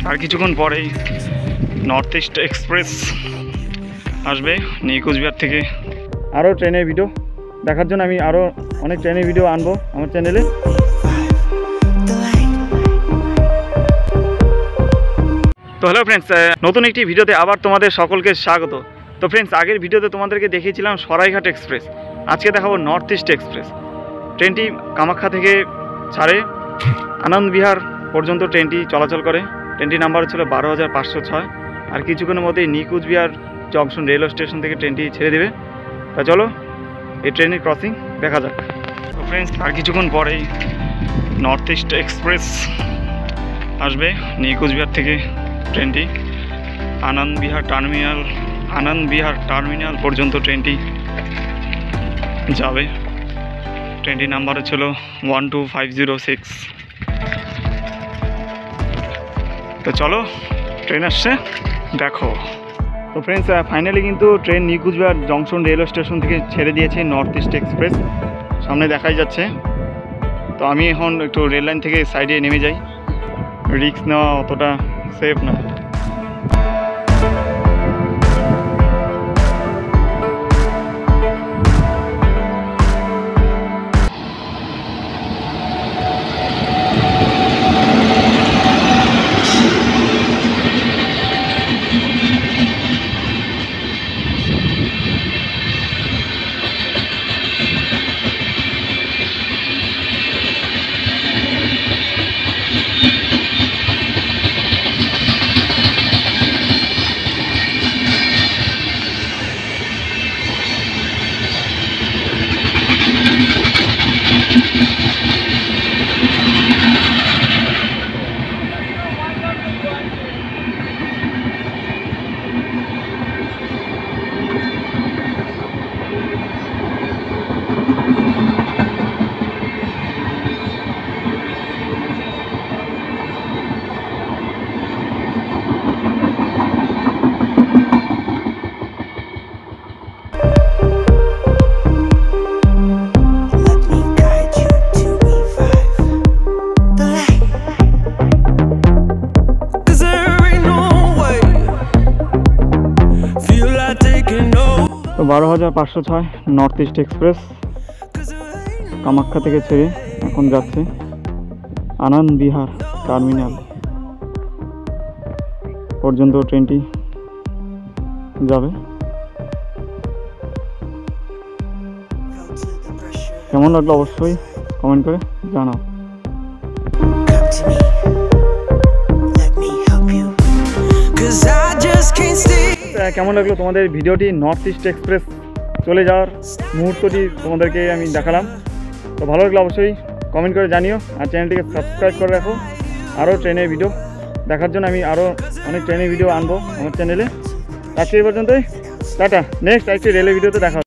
আর কিছুক্ষণ পরেই north east express আসবে নিউ কোচবিহার থেকে। আরও ট্রেনের ভিডিও দেখার জন্য আমি আরও অনেক ট্রেনের ভিডিও আনবো আমার চ্যানেলে। তো হ্যালো ফ্রেন্ডস, নতুন একটি ভিডিওতে আবার তোমাদের সকলকে স্বাগত। তো ফ্রেন্ডস, আগের ভিডিওতে তোমাদেরকে দেখিয়েছিলাম সরাইঘাট এক্সপ্রেস, আজকে দেখাবো নর্থ ইস্ট এক্সপ্রেস। ট্রেনটি কামাখ্যা থেকে ছাড়ে আনন্দ বিহার পর্যন্ত ট্রেনটি চলাচল করে। ট্রেনটির নাম্বার ছিল 12,506। আর কিছুক্ষণের মধ্যেই New Cooch Behar junction railway station থেকে ট্রেনটি ছেড়ে দেবে। তা চলো এই ট্রেনের ক্রসিং দেখা যাক। তো ফ্রেন্ডস, আর কিছুক্ষণ পরেই নর্থ ইস্ট এক্সপ্রেস আসবে নিউ কোচবিহার থেকে। ট্রেনটি আনন্দ বিহার টার্মিনাল পর্যন্ত ট্রেনটি যাবে। ট্রেনটির নাম্বার ছিল 12506। তো চলো ট্রেন আসছে দেখো। তো ফ্রেন্ডস, ফাইনালি কিন্তু train New Cooch Behar junction railway station থেকে ছেড়ে দিয়েছে নর্থ ইস্ট এক্সপ্রেস, সামনে দেখাই যাচ্ছে। তো আমি এখন একটু রেল লাইন থেকে সাইডে নেমে যাই, রিস্ক নেওয়া অতটা সেফ না। তো 12,506 নর্থ ইস্ট এক্সপ্রেস কামাখ্যা থেকে ছেড়ে এখন যাচ্ছে আনন্দ বিহার টার্মিনাল পর্যন্ত ট্রেনটি যাবে। কেমন লাগলো অবশ্যই কমেন্ট করে জানাও। কেমন লাগলো তোমাদের ভিডিওটি? নর্থ ইস্ট এক্সপ্রেস চলে যাওয়ার মুহূর্তটি তোমাদেরকে আমি দেখালাম। তো ভালো লাগলো অবশ্যই কমেন্ট করে জানিও, আর চ্যানেলটিকে সাবস্ক্রাইব করে রাখো আরও ট্রেনের ভিডিও দেখার জন্য। আমি আরও অনেক ট্রেনের ভিডিও আনবো আমার চ্যানেলে। আজকে এই পর্যন্তই, টাটা। নেক্সট আরেকটি রেলের ভিডিওতে দেখা হবে।